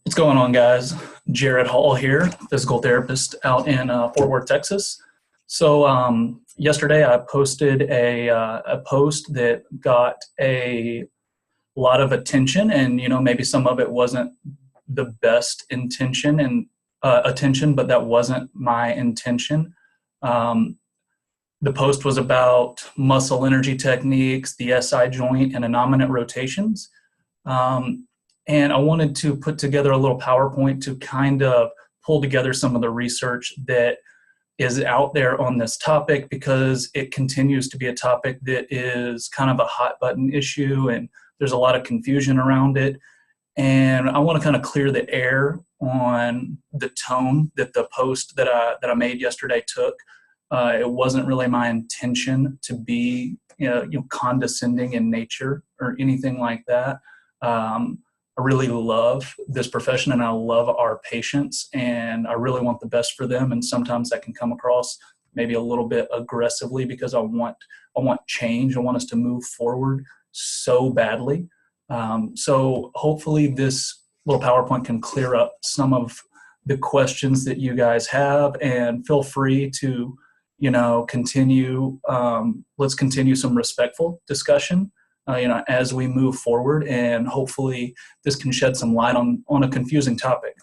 What's going on, guys? Jared Hall here, physical therapist out in Fort Worth, Texas. So yesterday I posted a post that got a lot of attention, and maybe some of it wasn't the best intention and attention, but that wasn't my intention. Um, the post was about muscle energy techniques, the SI joint, and innominate rotations. Um, and I wanted to put together a little PowerPoint to kind of pull together some of the research that is out there on this topic, because it continues to be a topic that is kind of a hot button issue and there's a lot of confusion around it. And I want to kind of clear the air on the tone that the post that I made yesterday took. It wasn't really my intention to be condescending in nature or anything like that. I really love this profession and I love our patients, and I really want the best for them. And sometimes that can come across maybe a little bit aggressively, because I want change. I want us to move forward so badly. So hopefully this little PowerPoint can clear up some of the questions that you guys have, and feel free to, continue. Let's continue some respectful discussion, as we move forward, and hopefully this can shed some light on a confusing topic.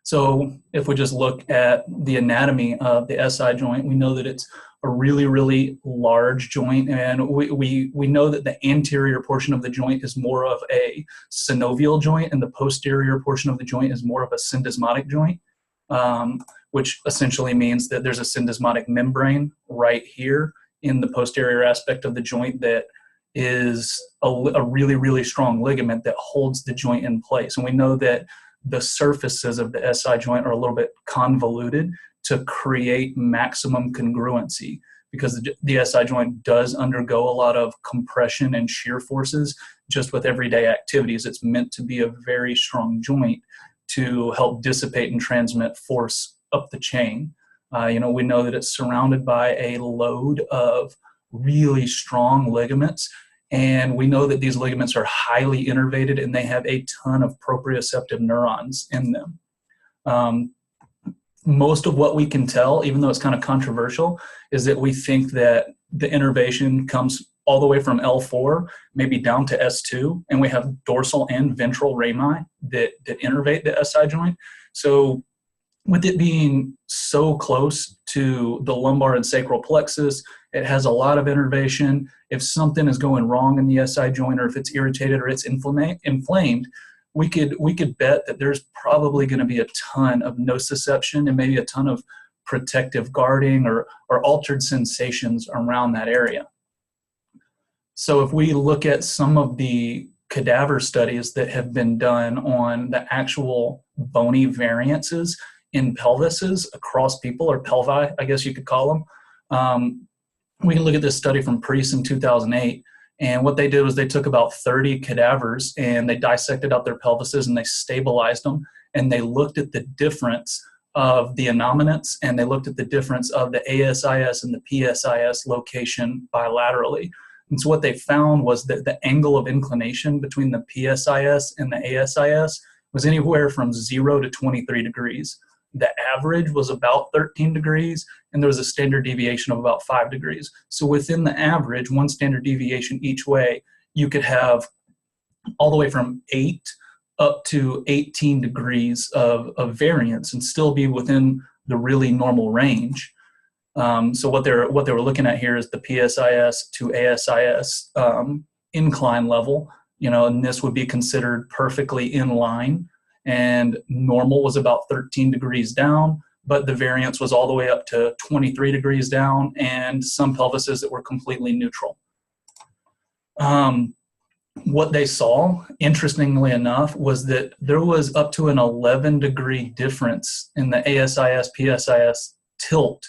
So if we just look at the anatomy of the SI joint, we know that it's a really, really large joint, and we know that the anterior portion of the joint is more of a synovial joint, and the posterior portion of the joint is more of a syndesmotic joint, which essentially means that there's a syndesmotic membrane right here in the posterior aspect of the joint that is a really, really strong ligament that holds the joint in place. And we know that the surfaces of the SI joint are a little bit convoluted to create maximum congruency, because the SI joint does undergo a lot of compression and shear forces just with everyday activities. It's meant to be a very strong joint to help dissipate and transmit force up the chain. We know that it's surrounded by a load of really strong ligaments, and we know that these ligaments are highly innervated and they have a ton of proprioceptive neurons in them. Most of what we can tell, even though it's kind of controversial, is that we think that the innervation comes all the way from L4, maybe down to S2, and we have dorsal and ventral rami that innervate the SI joint. So with it being so close to the lumbar and sacral plexus, it has a lot of innervation. If something is going wrong in the SI joint, or if it's irritated or it's inflamed, we could bet that there's probably going to be a ton of nociception and maybe a ton of protective guarding or altered sensations around that area. So if we look at some of the cadaver studies that have been done on the actual bony variances in pelvises across people, or pelvi, I guess you could call them, we can look at this study from Priest in 2008. And what they did was they took about 30 cadavers and they dissected out their pelvises and they stabilized them. And they looked at the difference of the innominates, and they looked at the difference of the ASIS and the PSIS location bilaterally. And so what they found was that the angle of inclination between the PSIS and the ASIS was anywhere from 0 to 23 degrees. The average was about 13 degrees, and there was a standard deviation of about 5 degrees. So within the average, one standard deviation each way, you could have all the way from 8 up to 18 degrees of variance and still be within the really normal range. So what they were looking at here is the PSIS to ASIS incline level, and this would be considered perfectly in line. And normal was about 13 degrees down, but the variance was all the way up to 23 degrees down, and some pelvises that were completely neutral. What they saw, interestingly enough, was that there was up to an 11-degree difference in the ASIS, PSIS tilt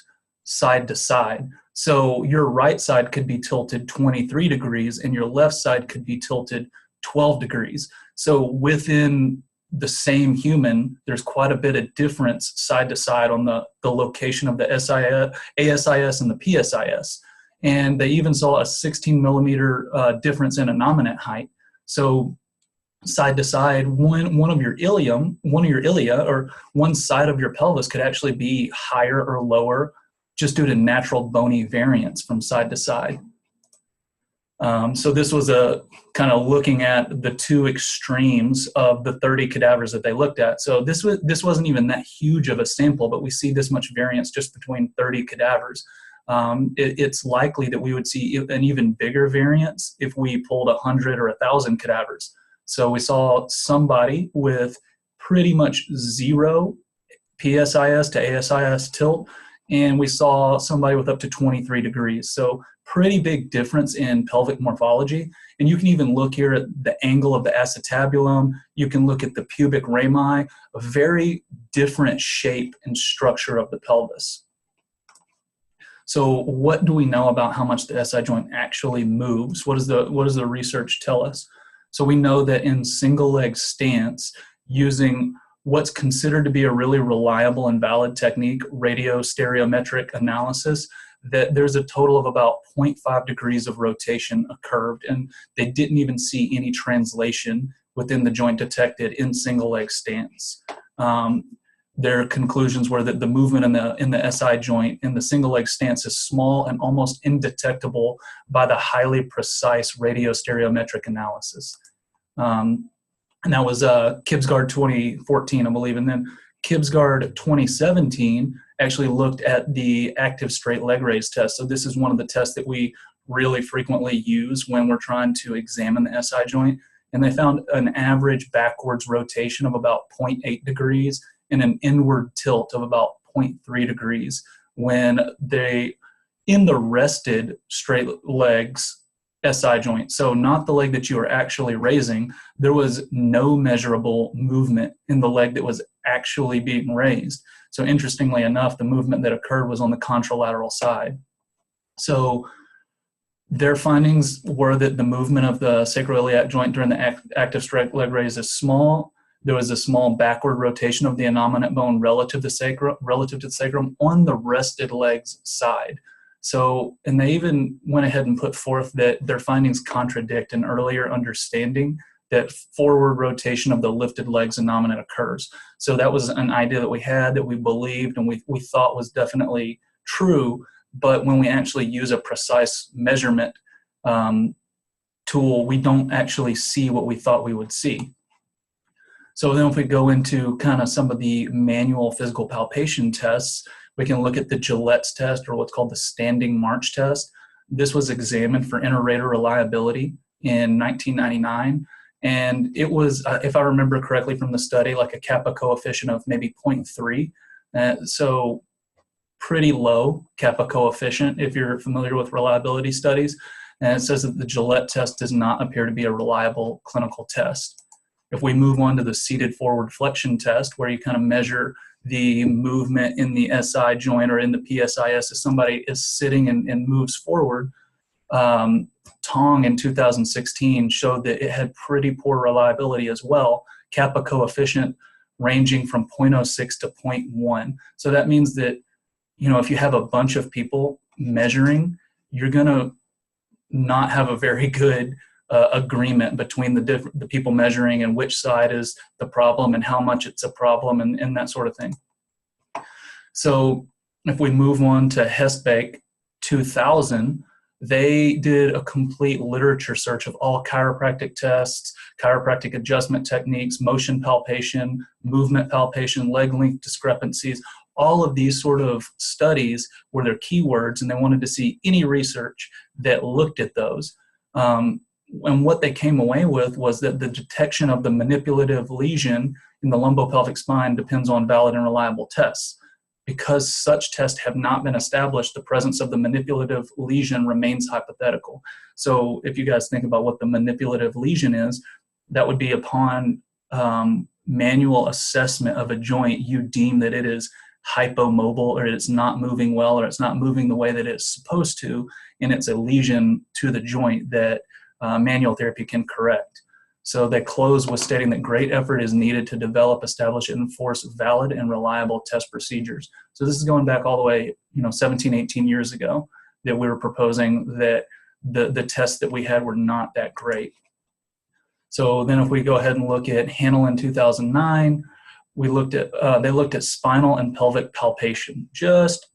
side to side. So your right side could be tilted 23 degrees and your left side could be tilted 12 degrees. So within the same human, there's quite a bit of difference side to side on the location of the ASIS and the PSIS. And they even saw a 16 millimeter difference in innominate height. So side to side, one of your ilia, or one side of your pelvis could actually be higher or lower just due to natural bony variance from side to side. So this was a kind of looking at the two extremes of the 30 cadavers that they looked at. So this wasn't even that huge of a sample, but we see this much variance just between 30 cadavers. It's likely that we would see an even bigger variance if we pulled 100 or 1,000 cadavers. So we saw somebody with pretty much 0 PSIS to ASIS tilt, and we saw somebody with up to 23 degrees. So pretty big difference in pelvic morphology. And you can even look here at the angle of the acetabulum. You can look at the pubic rami, a very different shape and structure of the pelvis. So what do we know about how much the SI joint actually moves? What does the research tell us? So we know that in single leg stance, using what's considered to be a really reliable and valid technique, radiostereometric analysis, that there's a total of about 0.5 degrees of rotation occurred, and they didn't even see any translation within the joint detected in single leg stance. Their conclusions were that the movement in the SI joint in the single leg stance is small and almost indetectable by the highly precise radiostereometric analysis. And that was Kibsgaard 2014, I believe. And then Kibsgaard 2017 actually looked at the active straight leg raise test. So this is one of the tests that we really frequently use when we're trying to examine the SI joint. And they found an average backwards rotation of about 0.8 degrees and an inward tilt of about 0.3 degrees when they, in the rested straight legs SI joint, so not the leg that you are actually raising, there was no measurable movement in the leg that was actually being raised. So interestingly enough, the movement that occurred was on the contralateral side. So their findings were that the movement of the sacroiliac joint during the active straight leg raise is small. There was a small backward rotation of the innominate bone relative to the sacrum on the rested legs side. So, and they even went ahead and put forth that their findings contradict an earlier understanding that forward rotation of the lifted legs innominate occurs. So that was an idea that we had, that we believed, and we thought was definitely true. But when we actually use a precise measurement tool, we don't actually see what we thought we would see. So then if we go into kind of some of the manual physical palpation tests, we can look at the Gillette's test, or what's called the standing march test. This was examined for inter-rater reliability in 1999. And it was, if I remember correctly from the study, like a kappa coefficient of maybe 0.3. So pretty low kappa coefficient if you're familiar with reliability studies. And it says that the Gillette test does not appear to be a reliable clinical test. If we move on to the seated forward flexion test, where you kind of measure the movement in the SI joint or in the PSIS as somebody is sitting and moves forward, Tong in 2016 showed that it had pretty poor reliability as well, kappa coefficient ranging from 0.06 to 0.1. So that means that, you know, if you have a bunch of people measuring, you're going to not have a very good agreement between the people measuring and which side is the problem and how much it's a problem and that sort of thing. So if we move on to Hess Bank 2000, they did a complete literature search of all chiropractic tests, chiropractic adjustment techniques, motion palpation, movement palpation, leg length discrepancies. All of these sort of studies were their keywords, and they wanted to see any research that looked at those. And what they came away with was that the detection of the manipulative lesion in the lumbopelvic spine depends on valid and reliable tests. Because such tests have not been established, the presence of the manipulative lesion remains hypothetical. So if you guys think about what the manipulative lesion is, that would be upon manual assessment of a joint, you deem that it is hypomobile, or it's not moving well, or it's not moving the way that it's supposed to, and it's a lesion to the joint that manual therapy can correct. So they close with stating that great effort is needed to develop, establish, and enforce valid and reliable test procedures. So this is going back all the way, 17, 18 years ago, that we were proposing that the tests that we had were not that great. So then if we go ahead and look at Hanel in 2009, they looked at spinal and pelvic palpation, just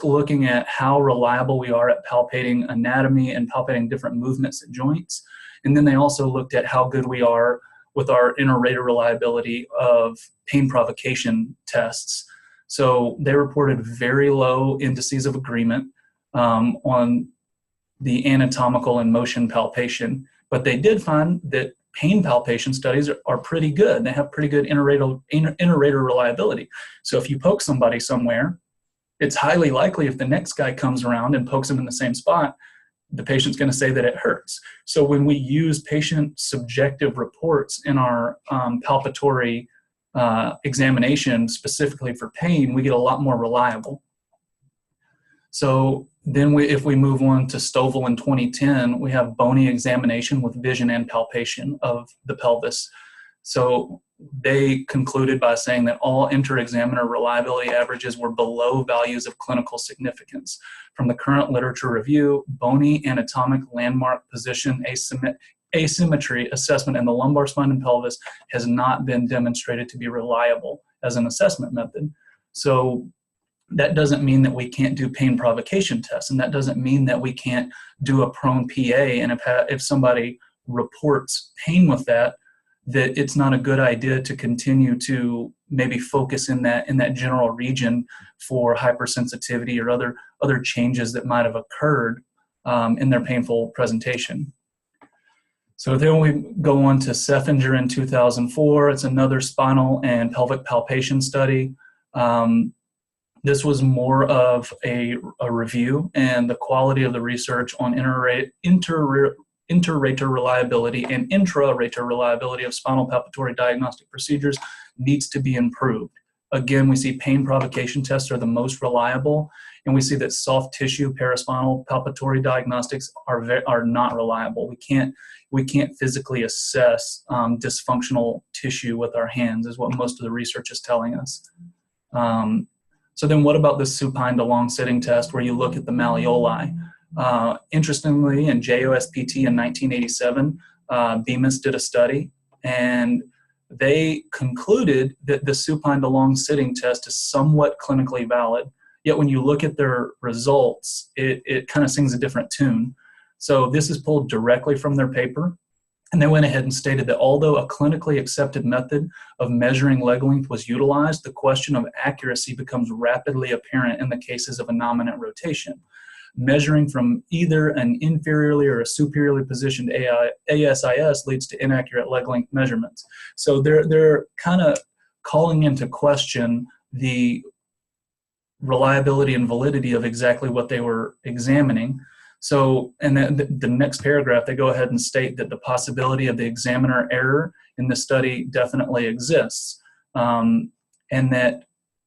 looking at how reliable we are at palpating anatomy and palpating different movements at joints. And then they also looked at how good we are with our inter-rater reliability of pain provocation tests. So they reported very low indices of agreement on the anatomical and motion palpation, but they did find that pain palpation studies are pretty good. They have pretty good inter-rater reliability. So if you poke somebody somewhere, it's highly likely if the next guy comes around and pokes them in the same spot, the patient's going to say that it hurts. So when we use patient subjective reports in our palpatory examination specifically for pain, we get a lot more reliable. So then if we move on to Stovall in 2010, we have bony examination with vision and palpation of the pelvis. So they concluded by saying that all inter-examiner reliability averages were below values of clinical significance. From the current literature review, bony anatomic landmark position asymmetry assessment in the lumbar spine and pelvis has not been demonstrated to be reliable as an assessment method. So that doesn't mean that we can't do pain provocation tests, and that doesn't mean that we can't do a prone PA, and if somebody reports pain with that it's not a good idea to continue to maybe focus in that general region for hypersensitivity or other changes that might have occurred in their painful presentation. So then we go on to Seth Injury in 2004. It's another spinal and pelvic palpation study. This was more of a review, and the quality of the research on inter-rater reliability and intra-rater reliability of spinal palpatory diagnostic procedures needs to be improved. Again, we see pain provocation tests are the most reliable, and we see that soft tissue paraspinal palpatory diagnostics are not reliable. We can't physically assess dysfunctional tissue with our hands, is what most of the research is telling us. So then what about the supine DeLong sitting test where you look at the malleoli? Interestingly, in JOSPT in 1987, Bemis did a study, and they concluded that the supine DeLong sitting test is somewhat clinically valid. Yet when you look at their results, it kind of sings a different tune. So this is pulled directly from their paper. And they went ahead and stated that although a clinically accepted method of measuring leg length was utilized, the question of accuracy becomes rapidly apparent in the cases of a nominate rotation. Measuring from either an inferiorly or a superiorly positioned ASIS leads to inaccurate leg length measurements. So they're kind of calling into question the reliability and validity of exactly what they were examining. So, and then the next paragraph, they go ahead and state that the possibility of the examiner error in the study definitely exists, and that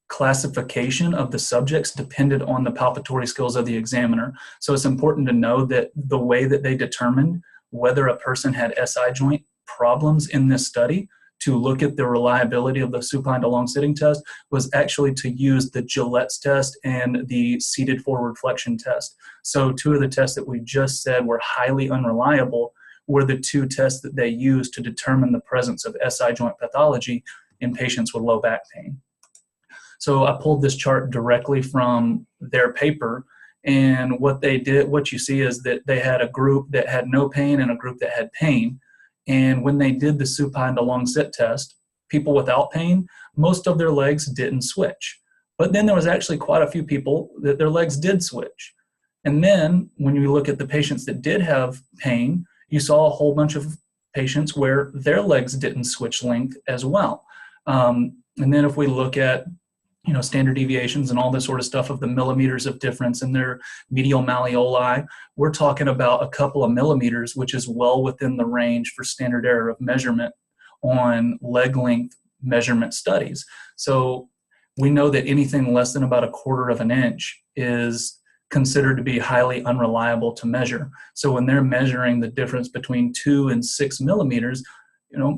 classification of the subjects depended on the palpatory skills of the examiner. So it's important to know that the way that they determined whether a person had SI joint problems in this study to look at the reliability of the supine DeLong sitting test was actually to use the Gillette's test and the seated forward flexion test. So two of the tests that we just said were highly unreliable were the two tests that they used to determine the presence of SI joint pathology in patients with low back pain. So I pulled this chart directly from their paper, and what they did, what you see is that they had a group that had no pain and a group that had pain. And when they did the supine DeLong sit test, people without pain, most of their legs didn't switch. But then there was actually quite a few people that their legs did switch. And then when you look at the patients that did have pain, you saw a whole bunch of patients where their legs didn't switch length as well. And then if we look at standard deviations and all this sort of stuff of the millimeters of difference in their medial malleoli, we're talking about a couple of millimeters, which is well within the range for standard error of measurement on leg length measurement studies. So we know that anything less than about 1/4 of an inch is considered to be highly unreliable to measure. So when they're measuring the difference between 2 and 6 millimeters,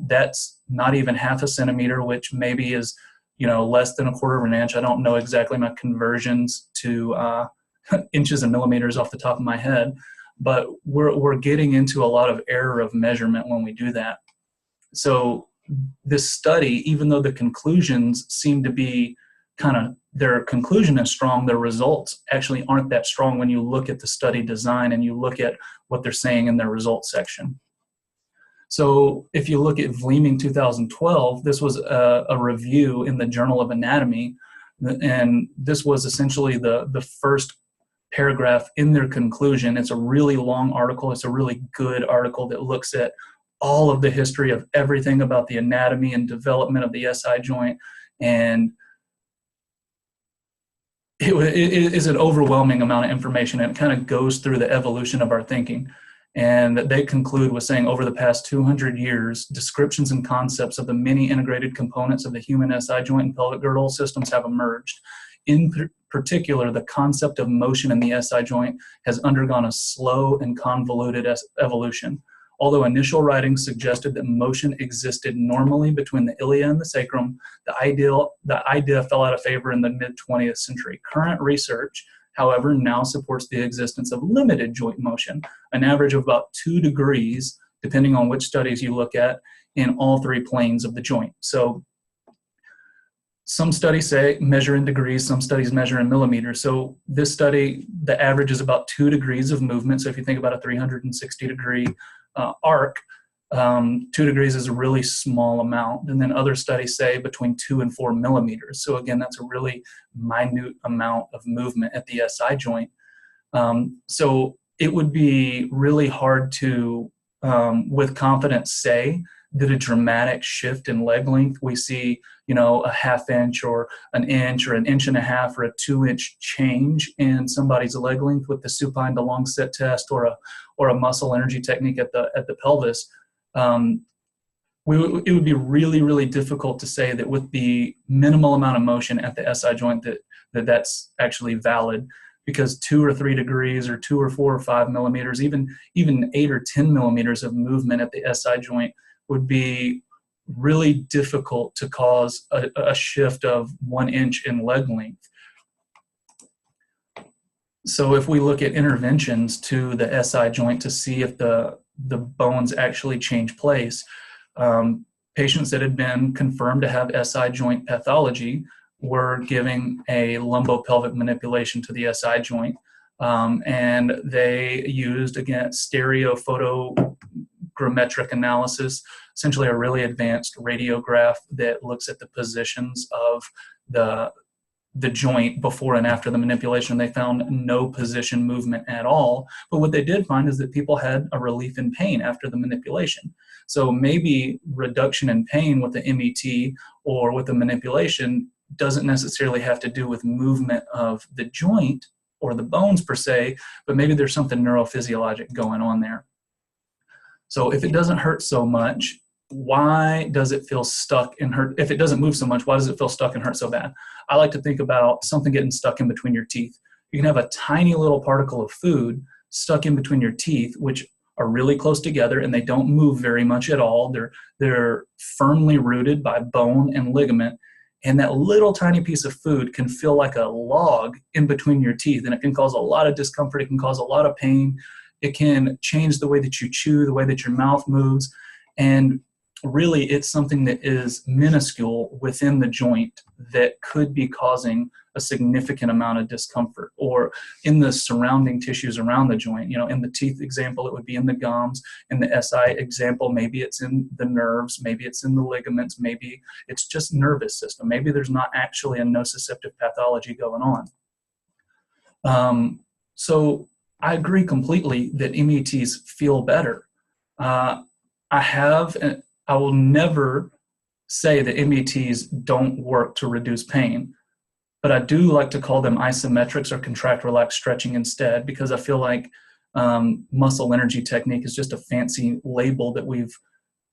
that's not even half a centimeter, which maybe is less than 1/4 of an inch. I don't know exactly my conversions to inches and millimeters off the top of my head, but we're getting into a lot of error of measurement when we do that. So this study, even though the conclusions seem to be their conclusion is strong, their results actually aren't that strong when you look at the study design and you look at what they're saying in their results section. So if you look at Fleming 2012, this was a review in the Journal of Anatomy, and this was essentially the first paragraph in their conclusion. It's a really long article. It's a really good article that looks at all of the history of everything about the anatomy and development of the SI joint, and it is an overwhelming amount of information, and it kind of goes through the evolution of our thinking. And they conclude with saying, over the past 200 years, descriptions and concepts of the many integrated components of the human SI joint and pelvic girdle systems have emerged. In particular, the concept of motion in the SI joint has undergone a slow and convoluted evolution. Although initial writings suggested that motion existed normally between the ilia and the sacrum, the idea fell out of favor in the mid-20th century. Current research, however, now supports the existence of limited joint motion, an average of about 2 degrees, depending on which studies you look at, in all 3 planes of the joint. So some studies measure in degrees, some studies measure in millimeters. So this study, the average is about 2 degrees of movement. So if you think about a 360-degree arc, 2 degrees is a really small amount. And then other studies say between 2 and 4 millimeters. So again, that's a really minute amount of movement at the SI joint. So it would be really hard to, with confidence, say that a dramatic shift in leg length, we see, a ½ inch or an inch or an inch and a half or a 2-inch change in somebody's leg length with the supine DeLong sit test or a muscle energy technique at the pelvis. It would be really, really difficult to say that with the minimal amount of motion at the SI joint that's actually valid, because 2 or 3 degrees or 2 or 4 or 5 millimeters, even 8 or 10 millimeters of movement at the SI joint would be really difficult to cause a shift of 1 inch in leg length. So if we look at interventions to the SI joint to see if the bones actually change place, patients that had been confirmed to have SI joint pathology were giving a lumbopelvic manipulation to the SI joint, and they used, again, stereophotogrammetric analysis, essentially a really advanced radiograph that looks at the positions of the joint before and after the manipulation. They found no position movement at all. But what they did find is that people had a relief in pain after the manipulation. So maybe reduction in pain with the MET or with the manipulation doesn't necessarily have to do with movement of the joint or the bones per se, but maybe there's something neurophysiologic going on there. So if it doesn't hurt so much, why does it feel stuck and hurt? If it doesn't move so much, why does it feel stuck and hurt so bad? I like to think about something getting stuck in between your teeth. You can have a tiny little particle of food stuck in between your teeth, which are really close together and they don't move very much at all. They're firmly rooted by bone and ligament. And that little tiny piece of food can feel like a log in between your teeth, and it can cause a lot of discomfort. It can cause a lot of pain. It can change the way that you chew, the way that your mouth moves. And really, it's something that is minuscule within the joint that could be causing a significant amount of discomfort, or in the surrounding tissues around the joint. In the teeth example, it would be in the gums. In the SI example, maybe it's in the nerves, maybe it's in the ligaments, maybe it's just nervous system. Maybe there's not actually a nociceptive pathology going on. So I agree completely that METs feel better. I will never say that METs don't work to reduce pain, but I do like to call them isometrics or contract, relax, stretching instead, because I feel like muscle energy technique is just a fancy label that we've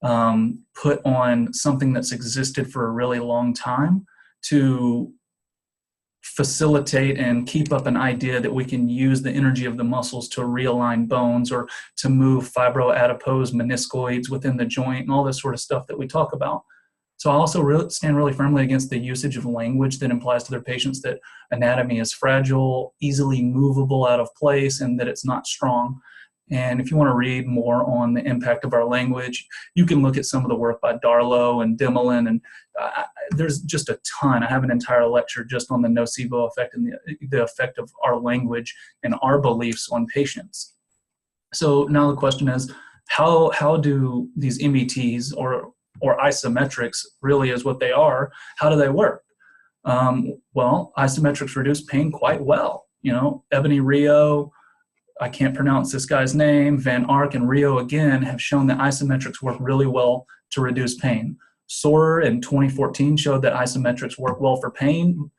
put on something that's existed for a really long time to facilitate and keep up an idea that we can use the energy of the muscles to realign bones or to move fibroadipose meniscoids within the joint and all this sort of stuff that we talk about. So I also stand really firmly against the usage of language that implies to their patients that anatomy is fragile, easily movable out of place, and that it's not strong. And if you want to read more on the impact of our language, you can look at some of the work by Darlow and Dimmolen, and there's just a ton. I have an entire lecture just on the nocebo effect and the effect of our language and our beliefs on patients. So now the question is, how do these METs or isometrics, really is what they are, how do they work? Well, isometrics reduce pain quite well. You know, Ebony Rio, I can't pronounce this guy's name, Van Ark and Rio again have shown that isometrics work really well to reduce pain. Sorer in 2014 showed that isometrics work well for pain,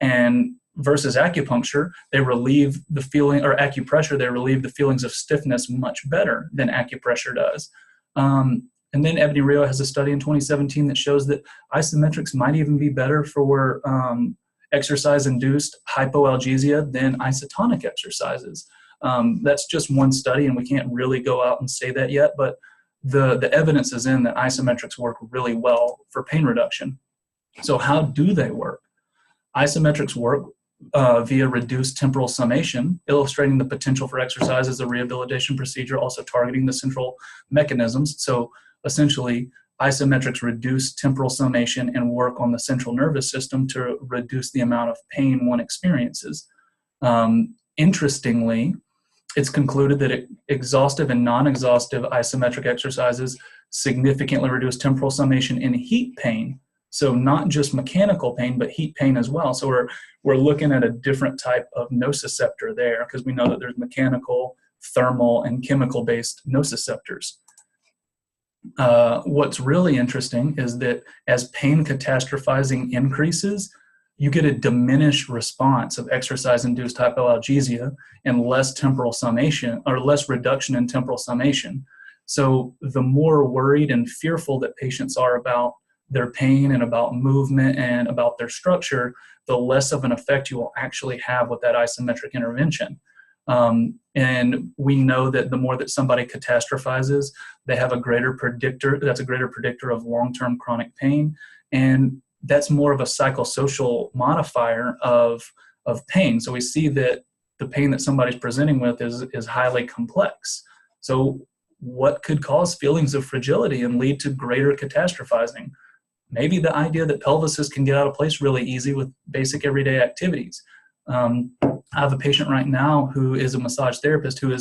and versus acupuncture, they relieve the feeling, or acupressure, they relieve the feelings of stiffness much better than acupressure does. And then Ebony Rio has a study in 2017 that shows that isometrics might even be better for exercise-induced hypoalgesia than isotonic exercises. That's just one study, and we can't really go out and say that yet, but the evidence is in that isometrics work really well for pain reduction. So how do they work? Isometrics work via reduced temporal summation, illustrating the potential for exercise as a rehabilitation procedure, also targeting the central mechanisms. So essentially, isometrics reduce temporal summation and work on the central nervous system to reduce the amount of pain one experiences. Interestingly, it's concluded that exhaustive and non-exhaustive isometric exercises significantly reduce temporal summation in heat pain. So not just mechanical pain, but heat pain as well. So we're looking at a different type of nociceptor there, because we know that there's mechanical, thermal, and chemical-based nociceptors. What's really interesting is that as pain catastrophizing increases, you get a diminished response of exercise-induced hypoalgesia and less temporal summation, or less reduction in temporal summation. So the more worried and fearful that patients are about their pain and about movement and about their structure, the less of an effect you will actually have with that isometric intervention. And we know that the more that somebody catastrophizes, they have a greater predictor, that's a greater predictor of long-term chronic pain. And that's more of a psychosocial modifier of pain. So we see that the pain that somebody's presenting with is highly complex. So what could cause feelings of fragility and lead to greater catastrophizing? Maybe the idea that pelvises can get out of place really easy with basic everyday activities. I have a patient right now who is a massage therapist who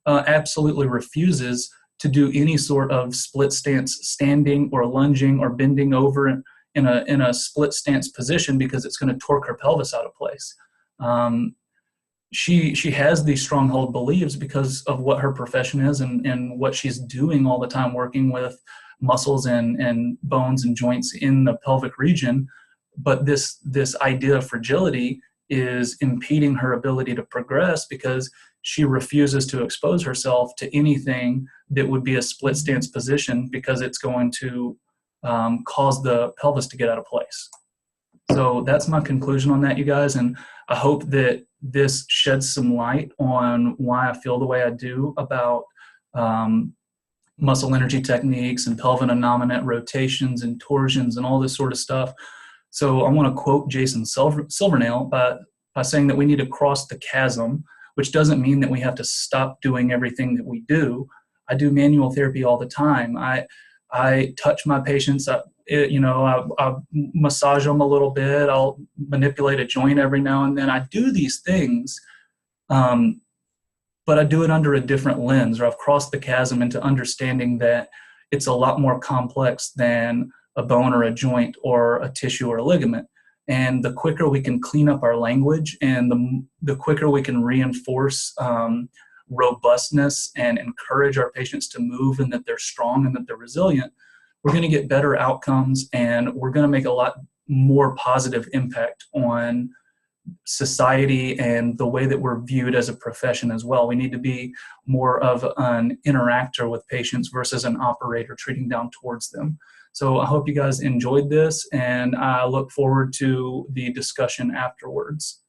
absolutely refuses to do any sort of split stance standing or lunging or bending over in a split stance position because it's going to torque her pelvis out of place. She has these stronghold beliefs because of what her profession is and what she's doing all the time, working with muscles and bones and joints in the pelvic region. But this idea of fragility is impeding her ability to progress because she refuses to expose herself to anything that would be a split stance position because it's going to cause the pelvis to get out of place. So that's my conclusion on that, you guys. And I hope that this sheds some light on why I feel the way I do about muscle energy techniques and pelvic innominate rotations and torsions and all this sort of stuff. So I want to quote Jason Silvernail by saying that we need to cross the chasm, which doesn't mean that we have to stop doing everything that we do. I do manual therapy all the time. I touch my patients. I massage them a little bit. I'll manipulate a joint every now and then. I do these things, but I do it under a different lens, or I've crossed the chasm into understanding that it's a lot more complex than a bone or a joint or a tissue or a ligament. And the quicker we can clean up our language and the quicker we can reinforce robustness and encourage our patients to move and that they're strong and that they're resilient, we're going to get better outcomes and we're going to make a lot more positive impact on society and the way that we're viewed as a profession as well. We need to be more of an interactor with patients versus an operator treating down towards them. So I hope you guys enjoyed this, and I look forward to the discussion afterwards.